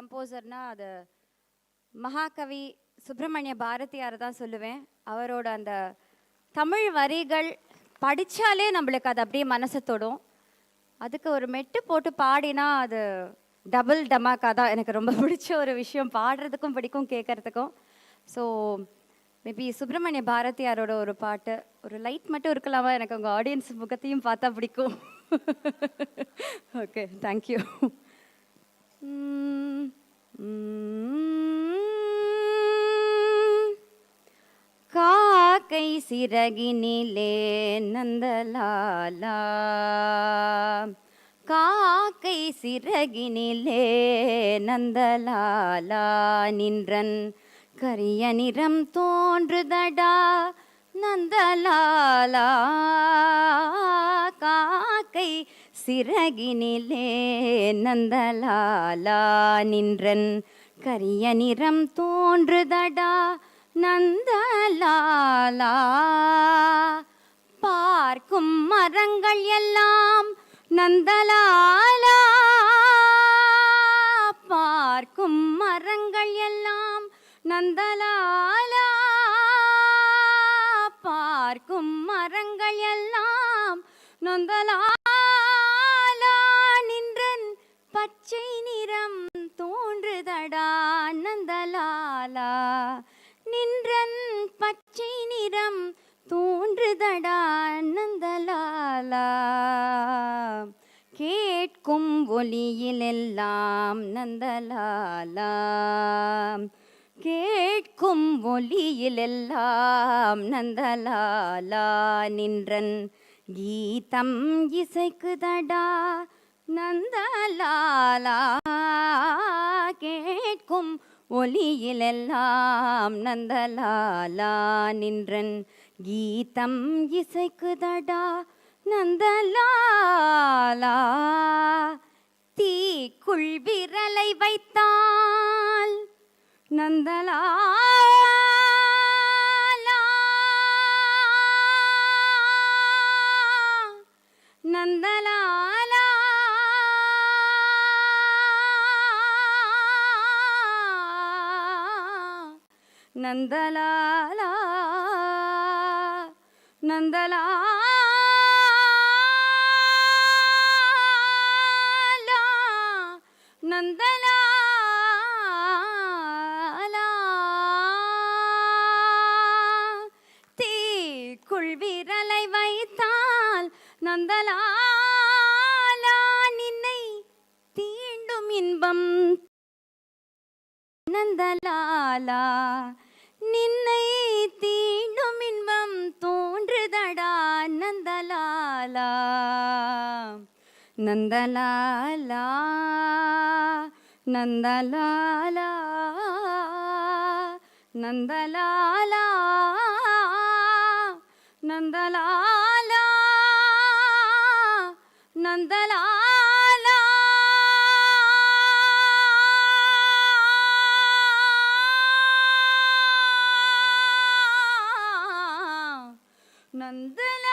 கம்போசர்னா அது மகாகவி சுப்பிரமணிய பாரதியார் தான் சொல்லுவேன். அவரோட அந்த தமிழ் வரிகள் படித்தாலே நம்மளுக்கு அது அப்படியே மனசை தொடும். அதுக்கு ஒரு மெட்டு போட்டு பாடினா அது டபுள் டமாக்கா தான். எனக்கு ரொம்ப பிடிச்ச ஒரு விஷயம், பாடுறதுக்கும் பிடிக்கும் கேட்குறதுக்கும். ஸோ மேபி சுப்பிரமணிய பாரதியாரோட ஒரு பாட்டு, ஒரு லைட் மட்டும் இருக்கலாமா? எனக்கு உங்கள் ஆடியன்ஸ் முகத்தையும் பார்த்தா பிடிக்கும். Okay, thank you. காக்கை சிறகினிலே நந்தலாலா, காக்கை சிறகினிலே நந்தலாலா, நின்றன் கரிய நிறம் தோன்றுதடா நந்தலாலா, காக்கை சிறகினிலே நந்தலாலா, நின்றன் கரிய நிறம் தோன்றுதடா நந்தலாலா, பார்க்கும் மரங்கள் எல்லாம் நந்தலாலா, பார்க்கும் மரங்கள் எல்லாம் நந்தலாலா, பார்க்கும் மரங்கள் எல்லாம் நந்தலாலா, நின்றன் பச்சை நிறம் தோன்றுதடா நந்தலாலா, நின்றன் பச்சை நிறம் தோன்றுதடா நந்தலாலா, கேட்கும் ஒலியிலெல்லாம் நந்தலாலா, கேட்கும் ஒலியிலெல்லாம் நந்தலாலா, நின்றன் கீதம் இசைக்குதடா நந்தலாலா, கேட்கும் ஒலியிலெல்லாம் நந்தலாலா, நின்றன் கீதம் இசைக்குதடா நந்தலாலா, தீக்குள் விரலை வைத்தால் நந்தலாலா, நந்தலாலா, நந்தலாலா, நந்தலாலா, நந்தலாலா, தீக்குள் விரலை வைத்தால் நந்தலாலா, நின்னை தீண்டும் இன்பம் நந்தலாலா, நின்னை தீண்டும் இன்பம் தோன்றுதடா நந்தலாலா, நந்தலாலா, நந்தலாலா, நந்தலாலா, நந்தலாலா, நந்தலாலா, நந்தலாலா.